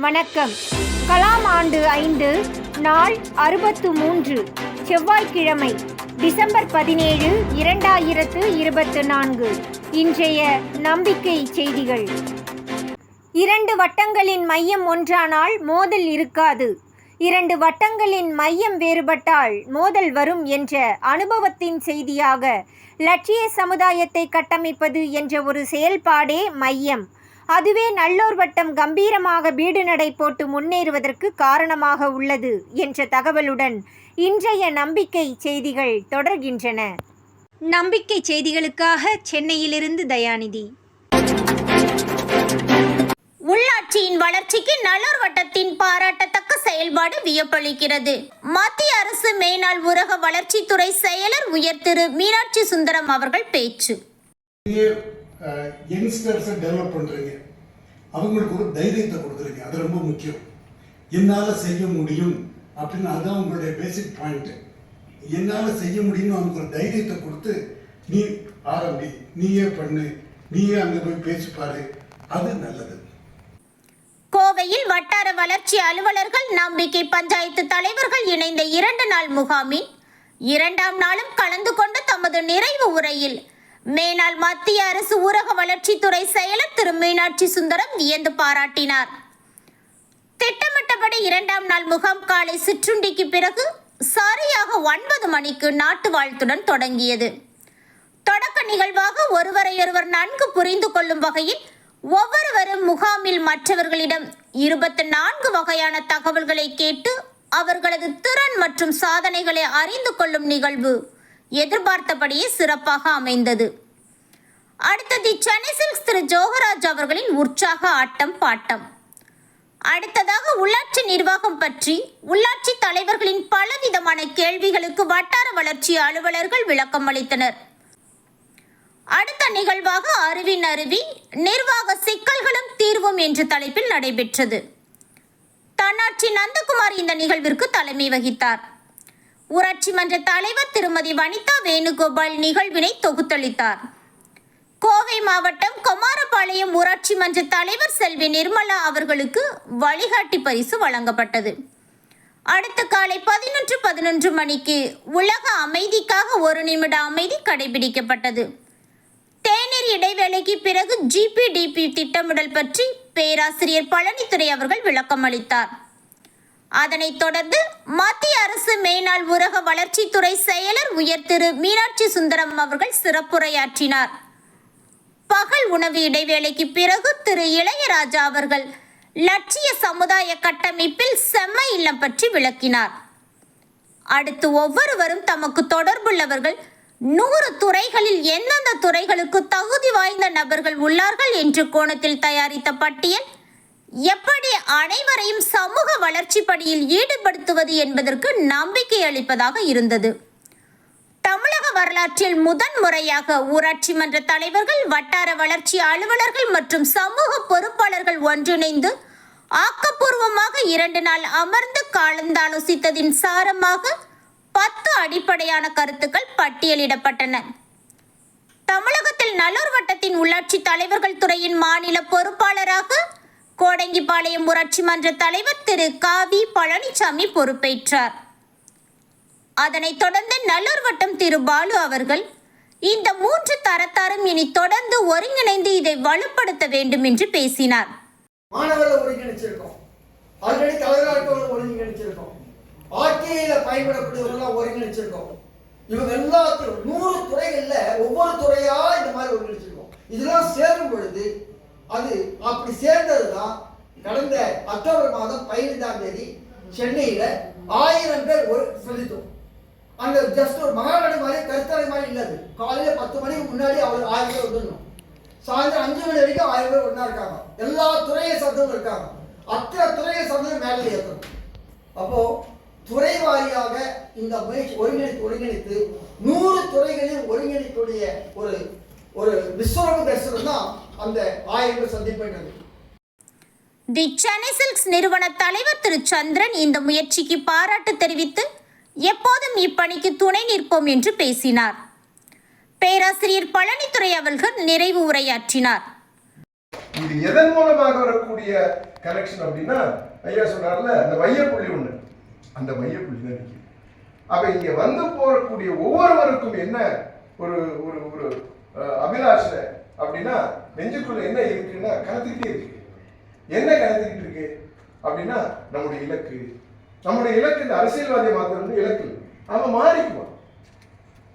வணக்கம். கலாம் ஆண்டு 5 நாள் 63 செவ்வாய்க்கிழமை டிசம்பர் 17, 2024. இன்றைய நம்பிக்கை செய்திகள். 2 வட்டங்களின் மையம் ஒன்றானால் மோதல் இருக்காது. 2 வட்டங்களின் மையம் வேறுபட்டால் மோதல் வரும் என்ற அனுபவத்தின் செய்தியாக லட்சிய சமுதாயத்தை கட்டமைப்பது என்ற ஒரு செயல்பாடே மையம். அதுவே நல்லோர் வட்டம் கம்பீரமாக வீடு நடை போட்டு முன்னேறுவதற்கு காரணமாக உள்ளது என்ற தகவலுடன் இன்றைய நம்பிக்கை செய்திகள் தொடர்கின்றன. நம்பிக்கை செய்திகளுக்காக சென்னையிலிருந்து தயாநிதி. உள்ளாட்சியின் வளர்ச்சிக்கு நல்லோர் வட்டத்தின் பாராட்டத்தக்க செயல்பாடு வியப்பளிக்கிறது. மத்திய அரசு மேனாள் ஊரக வளர்ச்சித்துறை செயலர் உயர் திரு மீனாட்சி சுந்தரம் அவர்கள் பேச்சு. யங்ஸ்டர்ஸை டெவலப் பண்ணுறீங்க, அவங்களுக்கு ஒரு தைரியத்தை கொடுக்குறீங்க, அது ரொம்ப முக்கியம். என்னால் செய்ய முடியும் அப்படின்னு அதுதான் உங்களுடைய பேசிக் பாயிண்ட்டு. என்னால் செய்ய முடியும்னு அவங்களுக்கு ஒரு தைரியத்தை கொடுத்து நீ ஆரம்பி, நீயே பண்ணு, நீயே அங்கே போய் பேசிப்பாரு, அது நல்லது. கோவையில் வட்டார வளர்ச்சி அலுவலர்கள், நம்பிக்கை பஞ்சாயத்து தலைவர்கள் இணைந்த 2 நாள் முகாமின் 2ஆம் நாளும் கலந்து கொண்ட தமது நிறைவு உரையில் மேனாள் மத்திய அரசு ஊரக வளர்ச்சித்துறை செயலர் திரு மீனாட்சி சுந்தரம் வியந்து பாராட்டினார். திட்டமிட்டபடி 2ஆம் நாள் முகாம் காலை சிற்றுண்டிக்கு பிறகு சரியாக 9 மணிக்கு நாட்டு வாழ்த்துடன் தொடங்கியது. தொடக்க நிகழ்வாக ஒருவரையொருவர் நன்கு புரிந்து கொள்ளும் வகையில் ஒவ்வொருவரும் முகாமில் மற்றவர்களிடம் 24 வகையான தகவல்களை கேட்டு அவர்களது திறன் மற்றும் சாதனைகளை அறிந்து கொள்ளும் நிகழ்வு எதிர்பார்த்தபடியே சிறப்பாக அமைந்தது. அடுத்தது சென்னை சில்க்ஸ் திரு ஜோகராஜ் அவர்களின் உற்சாக ஆட்டம் பாட்டம். அடுத்ததாக உள்ளாட்சி நிர்வாகம் பற்றி உள்ளாட்சி தலைவர்களின் பலவிதமான கேள்விகளுக்கு வட்டார வளர்ச்சி அலுவலர்கள் விளக்கம் அளித்தனர். அடுத்த நிகழ்வாக அருவின் அருவி நிர்வாக சிக்கல்களும் தீர்வும் என்ற தலைப்பில் நடைபெற்றது. தன்னாட்சி நந்தகுமார் இந்த நிகழ்விற்கு தலைமை வகித்தார். ஊராட்சி மன்ற தலைவர் திருமதி வனிதா வேணுகோபால் நிகழ்வினை தொகுத்தளித்தார். கோவை மாவட்டம் குமாரபாளையம் ஊராட்சி மன்ற தலைவர் செல்வி நிர்மலா அவர்களுக்கு வழிகாட்டி பரிசு வழங்கப்பட்டது. அடுத்த காலை 11:11 மணிக்கு உலக அமைதிக்காக 1 நிமிட அமைதி கடைபிடிக்கப்பட்டது. தேநீர் இடைவேளைக்கு பிறகு GPDP திட்டமிடல் பற்றி பேராசிரியர் பழனித்துறை அவர்கள் விளக்கம் அளித்தார். அதனைத் தொடர்ந்து மத்திய அரசு மேனாள் ஊரக வளர்ச்சித்துறை செயலர் உயர் திரு மீனாட்சி சுந்தரம் அவர்கள் சிறப்புரையாற்றினார். பகல் உணவு இடைவேளைக்கு பிறகு திரு இளையராஜா அவர்கள் லட்சிய சமுதாய கட்டமைப்பில் செம்மை இல்லம் பற்றி விளக்கினார். அடுத்து ஒவ்வொருவரும் தமக்கு தொடர்புள்ளவர்கள் 100 துறைகளில் எந்தெந்த துறைகளுக்கு தகுதி வாய்ந்த நபர்கள் உள்ளார்கள் என்ற கோணத்தில் தயாரித்த பட்டியல் எப்படி அனைவரையும் சமூக வளர்ச்சி பணியில் ஈடுபடுத்துவது என்பதற்கு நம்பிக்கை அளிப்பதாக இருந்தது. தமிழக வரலாற்றில் முதன் முறையாக ஊராட்சி மன்ற தலைவர்கள், வட்டார வளர்ச்சி அலுவலர்கள் மற்றும் சமூக பொறுப்பாளர்கள் ஒன்றிணைந்து ஆக்கப்பூர்வமாக 2 நாள் அமர்ந்து கலந்தாலோசித்ததின் சாரமாக 10 அடிப்படையான கருத்துக்கள் பட்டியலிடப்பட்டன. தமிழகத்தில் நல்லோர் வட்டத்தின் உள்ளாட்சி தலைவர்கள் துறையின் மாநில பொறுப்பாளராக கோடங்கிபாளையம் ஊராட்சி மன்ற தலைவர் திரு காவி பழனிசாமி பொறுப்பேற்றார். அதனைத் தொடர்ந்து நல்லோர் வட்டம் திரு பாலு அவர்கள் இந்த 3 தரத்தாரும் இனி தொடர்ந்து ஒருங்கிணைந்து இதை வலுப்படுத்த வேண்டும் என்று பேசினார். மாணவர்கள் ஒருங்கிணைச்சிருக்கோம், ஆல்ரெடி தலைவர்கள் ஒருங்கிணைச்சிருக்கோம், ஆட்சியில பயன்படக்கூடியவர்கள் ஒருங்கிணைச்சிருக்கோம். இவங்க எல்லாத்திலும் 100 துறைகள்ல ஒவ்வொரு துறையா இந்த மாதிரி ஒருங்கிணைச்சிருக்கோம். இதெல்லாம் சேரும் பொழுது அது அப்படி சேர்ந்தது தான் கடந்த அக்டோபர் மாதம் 15ஆம் தேதி சென்னையில் 1000 பேர் சொல்லிட்டோம். அந்த ஜஸ்ட் ஒரு மகாநாடு மாதிரி கருத்தரை மாதிரி இல்லாது. காலையில் 10 மணிக்கு முன்னாடி அவர் 1000 பேர் வந்துடணும். சாயந்தரம் 5 மணி வரைக்கும் 1000 பேர் ஒன்றா இருக்காங்க. எல்லா துறையை சார்ந்தவங்க இருக்காங்க. அத்தனை துறையை சார்ந்தவங்க மேலே ஏற்றணும். அப்போ துறை வாரியாக இந்த முயற்சி ஒருங்கிணைத்து 100 துறைகளில் ஒருங்கிணைக்கக்கூடிய ஒரு விஸ்வரூப தரிசனம் தான் அந்த 1000 பேர் சந்திப்பு. தி சென்னை சில்க்ஸ் நிறுவன தலைவர் திரு சந்திரன் இந்த முயற்சிக்கு பாராட்டு தெரிவித்து எப்போதும் இப்பணிக்கு துணை நிற்போம் என்று பேசினார். பேராசிரியர் பழனித்துறை அவர்கள் நிறைவு உரையாற்றினார். இது எதன் மூலமாக வரக்கூடிய கனெக்ஷன் அப்படின்னா, ஐயா சொன்னார்ல அந்த மையப்புள்ளி ஒண்ணு, அந்த மையப்புள்ளி தான் நிற்கும். அப்ப இங்க வந்து போகக்கூடிய ஒவ்வொருவருக்கும் என்ன ஒரு ஒரு ஒரு அபிலாஷை அப்படின்னா, நெஞ்சுக்குள்ள என்ன இருக்குன்னா கலத்துக்கிட்டே இருக்கு. என்ன கலத்துக்கிட்டு இருக்கு அப்படின்னா, நம்முடைய இலக்கு. நம்முடைய இலக்கு இந்த அரசியல்வாதியை மாத்திரம் இலக்கு இல்லை, அவன் மாறிக்குவான்.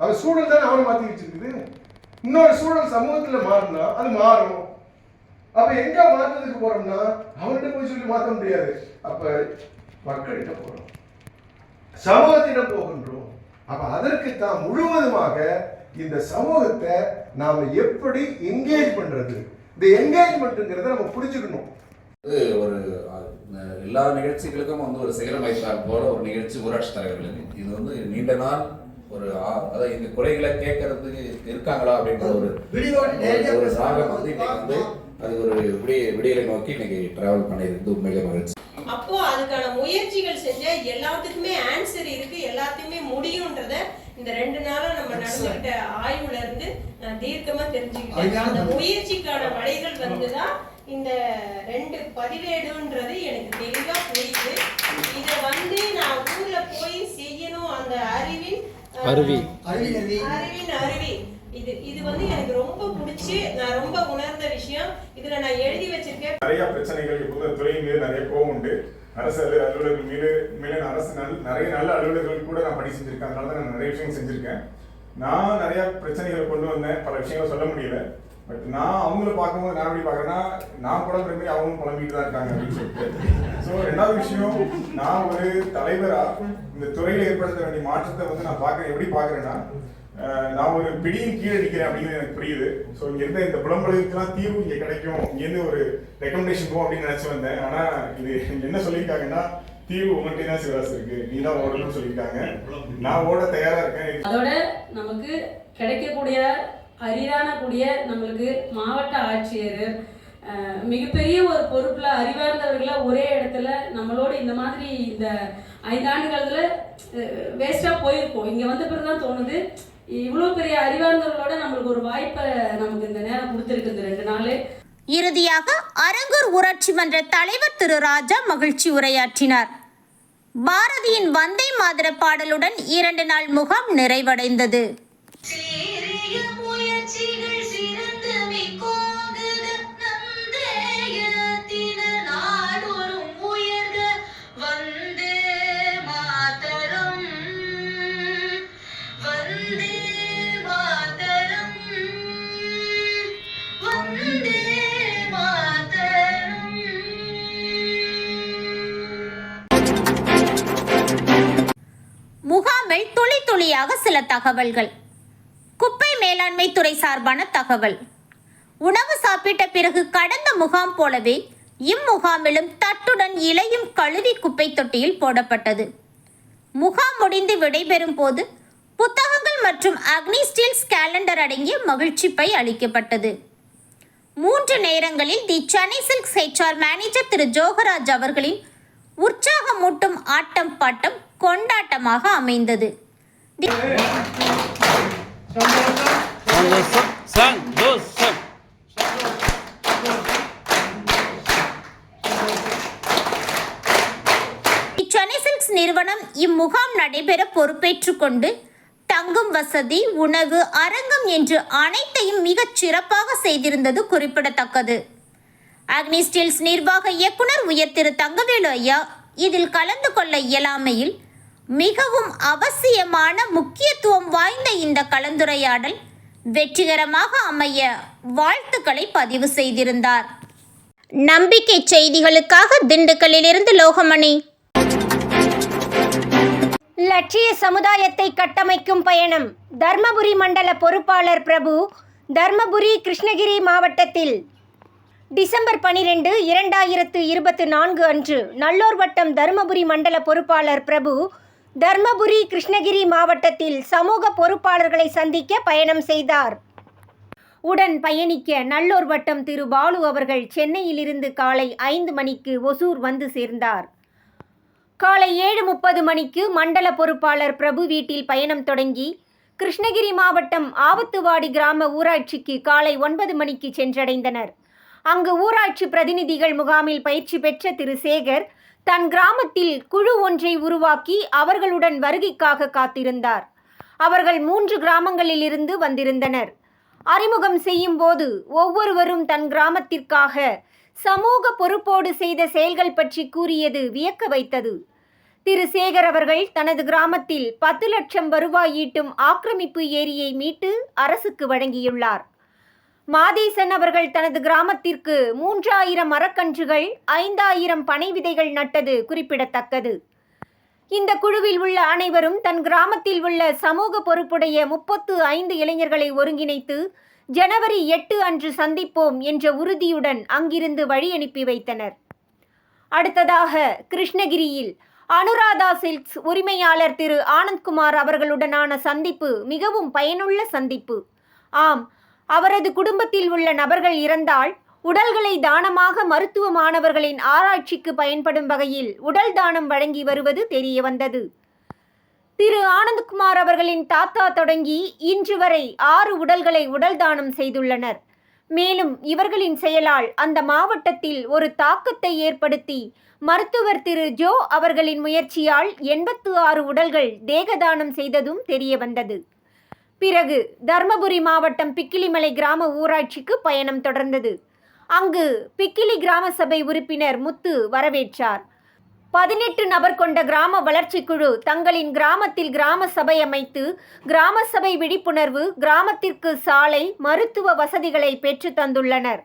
அவன் சூழல் தானே அவனை மாத்தி வச்சிருக்குது. இன்னொரு சூழல் சமூகத்துல மாறினா அது மாறும். அப்ப எங்க மாற்றத்துக்கு போறோம்னா, அவன்கிட்ட போய் சொல்லி மாற்ற முடியாது. அப்ப மக்கள்கிட்ட போறோம், சமூகத்திடம் போகின்றோம். அப்ப அதற்கு தான் முழுவதுமாக இந்த சமூகத்தை நாம எப்படி என்கேஜ் பண்றது, இந்த என்கேஜ்மெண்ட்ங்கிறத நம்ம புரிஞ்சுக்கணும். ஒரு எல்லா நிகழ்ச்சிகளுக்கும் வந்து ஒரு செயலமைத்தால் போல ஒரு நிகழ்ச்சி ஊராட்சி தலைவர்களுக்கு இது வந்து நீண்ட நாள் ஒரு அதாவது இந்த குறைகளை கேட்கறதுக்கு இருக்காங்களா அப்படின்ற ஒரு சாகம் வந்து இன்னைக்கு வந்து அது ஒரு விடியலை நோக்கி இன்னைக்கு டிராவல் பண்ணியிருக்கு. உண்மையிலே மகிழ்ச்சி. அப்போ அதுக்கான முயற்சிகள் செஞ்ச எல்லாத்துக்குமே ஆன்சர் இருக்கு, எல்லாத்தையுமே முடியும்ன்றத இந்த 2 நாளா நம்ம நடந்துகிட்ட ஆய்வுல இருந்து தீர்க்கமா தெரிஞ்சுக்கிட்டேன். அந்த முயற்சிக்கான வழிகள் வந்துதான் இந்த 2 பதிவேடுன்றது எனக்கு தெளிவா புரியுது. இத வந்து நான் ஊர்ல போய் செய்யணும். அந்த அறிவின் அருவி இது வந்து எனக்கு ரொம்ப பிடிச்சி நான் ரொம்ப உணர்ந்த விஷயம். இதுல நான் எழுதி வச்சிருக்கேன். நிறைய பிரச்சனைகள் இப்போது துறையின் மீது நிறைய கோவம் உண்டு. அரசு அலுவலர்கள் மீது அரசு நிறைய நல்ல அலுவலர்கள் கூட நான் பணி செஞ்சிருக்கேன். அதனால தான் நான் நிறைய விஷயங்கள் செஞ்சிருக்கேன். நான் நிறைய பிரச்சனைகளை கொண்டு வந்தேன், பல விஷயங்களை சொல்ல முடியல. பட் நான் அவங்கள பார்க்கும்போது நான் எப்படி பார்க்குறேன்னா, நான் புலம்புற மாதிரி அவங்களும் புலம்பிட்டு தான் இருக்காங்க அப்படின்னு சொல்லிட்டு. ஸோ 2வது விஷயம், நான் ஒரு தலைவராக இந்த துறையில் ஏற்படுத்த வேண்டிய மாற்றத்தை வந்து நான் எப்படி பார்க்குறேன்னா, நான் ஒரு பிடியின் கீழே நிற்கிறேன் அப்படிங்கிறது எனக்கு புரியுது. ஸோ இங்கேருந்து இந்த புலம்பலுக்கெல்லாம் தீர்வு இங்கே கிடைக்கும், இங்கேருந்து ஒரு ரெக்கமெண்டேஷன் போகும் அப்படின்னு நினச்சி வந்தேன். ஆனால் இது என்ன சொல்லியிருக்காங்கன்னா, தீர்வு உங்கள்கிட்ட தான் சிவராசு இருக்கு, நீ தான் ஓடணும்னு சொல்லியிருக்காங்க. நான் ஓட தயாராக இருக்கேன். அதோட நமக்கு கிடைக்கக்கூடிய அரிதானக்கூடிய நம்மளுக்கு மாவட்ட ஆட்சியர் மிகப்பெரிய ஒரு பொறுப்புல அறிவார்ந்தவர்களை ஒரே இடத்துல நம்மளோட இந்த மாதிரி இந்த 5 ஆண்டுகளத்துல வேஸ்டா போயிருக்கோம். இங்க வந்த பிறகுதான் தோணுது, இவ்வளவு பெரிய அறிவார்ந்தவர்களோட நம்மளுக்கு ஒரு வாய்ப்பை நமக்கு இந்த நேரம் கொடுத்திருக்கு இந்த 2 நாள். இறுதியாக அரங்கூர் ஊராட்சி மன்ற தலைவர் திரு ராஜா மகிழ்ச்சி உரையாற்றினார். பாரதியின் வந்தே மாதர பாடலுடன் 2 நாள் முகாம் நிறைவடைந்தது. முகாமில் துளி துளியாக சில தகவல்கள். குப்பை மேலாண்மை துறை சார்பான தகவல். உணவு சாப்பிட்ட பிறகு கடந்த முகாம் போலவே இம்முகாமிலும் தட்டுடன் இலையும் கழுவி குப்பை தொட்டியில் போடப்பட்டது. முகாம் முடிந்து விடைபெறும் போது புத்தகங்கள் மற்றும் அக்னி ஸ்டீல்ஸ் கேலண்டர் அடங்கிய மகிழ்ச்சி பை அளிக்கப்பட்டது. 3 நேரங்களில் தி சென்னை சில்க்ஸ் HR மேனேஜர் திரு ஜோகராஜ் அவர்களின் உற்சாகமூட்டும் ஆட்டம் பாட்டம் கொண்டாட்டமாக அமைந்தது. சென்னை சில்க்ஸ் நிறுவனம் இம்முகாம் நடைபெற பொறுப்பேற்றுக் கொண்டு தங்கும் வசதி, உணவு, அரங்கம் என்று அனைத்தையும் மிகச் சிறப்பாக செய்திருந்தது குறிப்பிடத்தக்கது. அக்னி ஸ்டீல்ஸ் நிர்வாக இயக்குனர் உயர் திரு தங்கவேலு ஐயா இதில் கலந்து கொள்ள இயலாமையில் மிகவும் அவசியமான முக்கியத்துவம் வாய்ந்த இந்த கலந்துரையாடல் வெற்றிகரமாக அமைய வாழ்த்துக்களை பதிவு செய்திருந்தார். நம்பிக்கை செய்திகளுக்காக திண்டுக்கல்லிலிருந்து லோகமணி. லட்சிய சமுதாயத்தை கட்டமைக்கும் பயணம். தர்மபுரி மண்டல பொறுப்பாளர் பிரபு. தர்மபுரி கிருஷ்ணகிரி மாவட்டத்தில் டிசம்பர் 12, 2024 அன்று நல்லூர் வட்டம் தர்மபுரி மண்டல பொறுப்பாளர் பிரபு தர்மபுரி கிருஷ்ணகிரி மாவட்டத்தில் சமூக பொறுப்பாளர்களை சந்திக்க பயணம் செய்தார். உடன் பயணிக்க நல்லூர் வட்டம் திரு பாலு அவர்கள் சென்னையிலிருந்து காலை 5 மணிக்கு ஒசூர் வந்து சேர்ந்தார். காலை 7:30 மணிக்கு மண்டல பொறுப்பாளர் பிரபு வீட்டில் பயணம் தொடங்கி கிருஷ்ணகிரி மாவட்டம் ஆவத்துவாடி கிராம ஊராட்சிக்கு காலை 9 மணிக்கு சென்றடைந்தனர். அங்கு ஊராட்சி பிரதிநிதிகள் முகாமில் பயிற்சி பெற்ற திரு சேகர் தன் கிராமத்தில் குழு ஒன்றை உருவாக்கி அவர்களுடன் வருகைக்காக காத்திருந்தார். அவர்கள் 3 கிராமங்களில் இருந்து வந்திருந்தனர். அறிமுகம் செய்யும் போது ஒவ்வொருவரும் தன் கிராமத்திற்காக சமூக பொறுப்போடு செய்த செயல்கள் பற்றி கூறியது வியக்க வைத்தது. திரு சேகர் அவர்கள் தனது கிராமத்தில் 10 லட்சம் வருவாய் ஈட்டும் ஆக்கிரமிப்பு ஏரியை மீட்டு அரசுக்கு வழங்கியுள்ளார். மாதேசன் அவர்கள் தனது கிராமத்திற்கு 3000 மரக்கன்றுகள் 5000 பனை விதைகள் நட்டது குறிப்பிடத்தக்கது. இந்த குழுவில் உள்ள அனைவரும் தன் கிராமத்தில் உள்ள சமூக பொறுப்புடைய 35 இளைஞர்களை ஒருங்கிணைத்து ஜனவரி 8 அன்று சந்திப்போம் என்ற உறுதியுடன் அங்கிருந்து வழி அனுப்பி வைத்தனர். அடுத்ததாக கிருஷ்ணகிரியில் அனுராதா சில்க்ஸ் உரிமையாளர் திரு ஆனந்த்குமார் அவர்களுடனான சந்திப்பு மிகவும் பயனுள்ள சந்திப்பு. ஆம், அவரது குடும்பத்தில் உள்ள நபர்கள் இறந்தால் உடல்களை தானமாக மருத்துவ மாணவர்களின் ஆராய்ச்சிக்கு பயன்படும் வகையில் உடல் தானம் வழங்கி வருவது தெரிய வந்தது. திரு ஆனந்த்குமார் அவர்களின் தாத்தா தொடங்கி இன்று வரை 6 உடல்களை உடல் தானம் செய்துள்ளனர். மேலும் இவர்களின் செயலால் அந்த மாவட்டத்தில் ஒரு தாக்கத்தை ஏற்படுத்தி மருத்துவர் திரு ஜோ அவர்களின் முயற்சியால் 86 உடல்கள் தேகதானம் செய்ததும் தெரிய வந்தது. பிறகு தர்மபுரி மாவட்டம் பிக்கிலிமலை கிராம ஊராட்சிக்கு பயணம் தொடர்ந்தது. அங்கு பிக்கிலி கிராம சபை உறுப்பினர் முத்து வரவேற்றார். 18 நபர் கொண்ட கிராம வளர்ச்சி குழு தங்களின் கிராமத்தில் கிராம சபை அமைத்து கிராம சபை விழிப்புணர்வு, கிராமத்திற்கு சாலை, மருத்துவ வசதிகளை பெற்று தந்துள்ளனர்.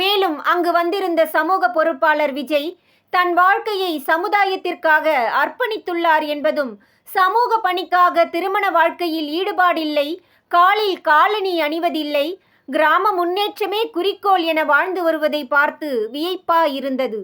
மேலும் அங்கு வந்திருந்த சமூக பொறுப்பாளர் விஜய் தன் வாழ்க்கையை சமுதாயத்திற்காக அர்ப்பணித்துள்ளார் என்பதும், சமூக பணிக்காக திருமண வாழ்க்கையில் ஈடுபாடில்லை, காலில் காலணி அணிவதில்லை, கிராம முன்னேற்றமே குறிக்கோள் என வாழ்ந்து வருவதை பார்த்து வியப்பா இருந்தது.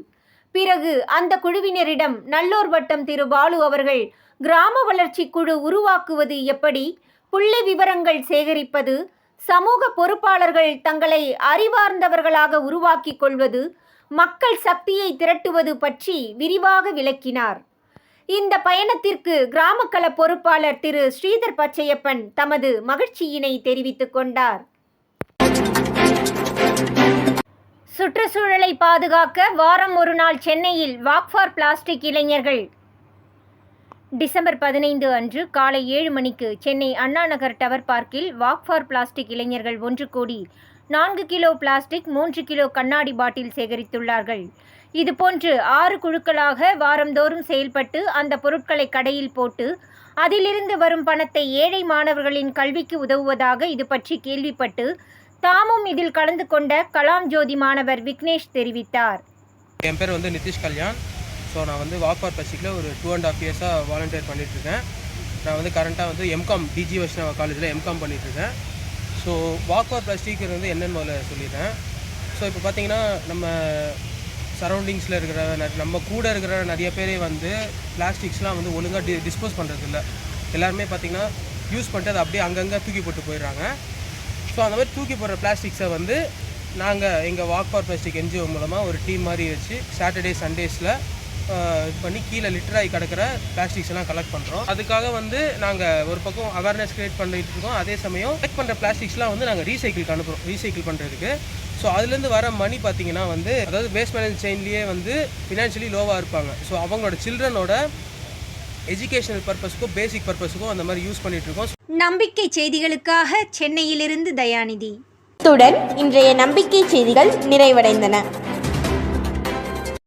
பிறகு அந்த குழுவினரிடம் நல்லூர் வட்டம் திரு பாலு அவர்கள் கிராம வளர்ச்சி குழு உருவாக்குவது எப்படி, புள்ளி விவரங்கள் சேகரிப்பது, சமூக பொறுப்பாளர்கள் தங்களை அறிவார்ந்தவர்களாக உருவாக்கி கொள்வது, மக்கள் சக்தியை திரட்டுவது பற்றி விரிவாக விளக்கினார். இந்த பயணத்திற்கு கிராமக்கள பொறுப்பாளர் திரு ஸ்ரீதர் பச்சையப்பன் தமது மகிழ்ச்சியினை தெரிவித்துக் கொண்டார். சுற்றுச்சூழலை பாதுகாக்க வாரம் ஒரு நாள் சென்னையில் வாக் ஃபார் பிளாஸ்டிக் இளைஞர்கள். டிசம்பர் 15 அன்று காலை 7 மணிக்கு சென்னை அண்ணா நகர் டவர் பார்க்கில் வாக் ஃபார் பிளாஸ்டிக் இளைஞர்கள் ஒன்று கூடி 4 கிலோ பிளாஸ்டிக், 3 கிலோ கண்ணாடி பாட்டில் சேகரித்துள்ளார்கள். இதுபோன்று 6 குழுக்களாக வாரந்தோறும் செயல்பட்டு அந்த பொருட்களை கடையில் போட்டு அதிலிருந்து வரும் பணத்தை ஏழை மாணவர்களின் கல்விக்கு உதவுவதாக இது பற்றி கேள்விப்பட்டு தாமும் இதில் கலந்து கொண்ட கலாம் ஜோதி மாணவர் விக்னேஷ் தெரிவித்தார். என் பேர் நிதிஷ் கல்யாண். ஸோ நான் வாக் ஃபார் பிளாஸ்டிக்கில் ஒரு 2.5 இயர்ஸாக வாலண்டியர் பண்ணிகிட்ருக்கேன். நான் கரண்ட்டாக எம்காம் டிஜி வைஷ்ணவ காலேஜில் எம்காம் பண்ணிகிட்ருக்கேன். ஸோ வாக் ஃபார் பிளாஸ்டிக் என்னென்னு முதல்ல சொல்லிடுறேன். ஸோ இப்போ பார்த்திங்கன்னா நம்ம சரௌண்டிங்ஸில் இருக்கிற நம்ம கூட இருக்கிற நிறைய பேரே பிளாஸ்டிக்ஸ்லாம் ஒழுங்காக டிஸ்போஸ் பண்ணுறதில்ல. எல்லாருமே பார்த்திங்கன்னா யூஸ் பண்ணிட்டு அதை அப்படியே அங்கங்கே தூக்கி போட்டு போயிடுறாங்க. ஸோ அந்த மாதிரி தூக்கி போடுற பிளாஸ்டிக்ஸை நாங்கள் எங்கள் வாக் ஃபார் பிளாஸ்டிக் என்ஜிஓ மூலமாக ஒரு டீம் மாதிரி வச்சு சாட்டர்டே சண்டேஸில் இது பண்ணி கீழே லிட்டராகி கிடக்கிற பிளாஸ்டிக்ஸ் எல்லாம் கலெக்ட் பண்ணுறோம். அதுக்காக நாங்கள் ஒரு பக்கம் அவேர்னஸ் க்ரியேட் பண்ணிட்டு இருக்கோம். அதே சமயம் கலெக்ட் பண்ணுற பிளாஸ்டிக்ஸ்லாம் நாங்கள் ரீசைக்கிளுக்கு அனுப்புகிறோம், ரீசைக்கிள் பண்ணுறதுக்கு. ஸோ அதுலேருந்து வர மணி பார்த்திங்கன்னா அதாவது வேஸ்ட் மேனேஜ்மெண்ட் செயின்லேயே ஃபினான்ஷியலி லோவாக இருப்பாங்க. ஸோ அவங்களோட சில்ட்ரனோட எஜுகேஷனல் பர்பஸ்க்கும் பேசிக் பர்பஸுக்கும் அந்த மாதிரி யூஸ் பண்ணிட்டு இருக்கோம். நம்பிக்கை செய்திகளுக்காக சென்னையிலிருந்து தயாநிதி. இத்துடன் இன்றைய நம்பிக்கை செய்திகள் நிறைவடைந்தன.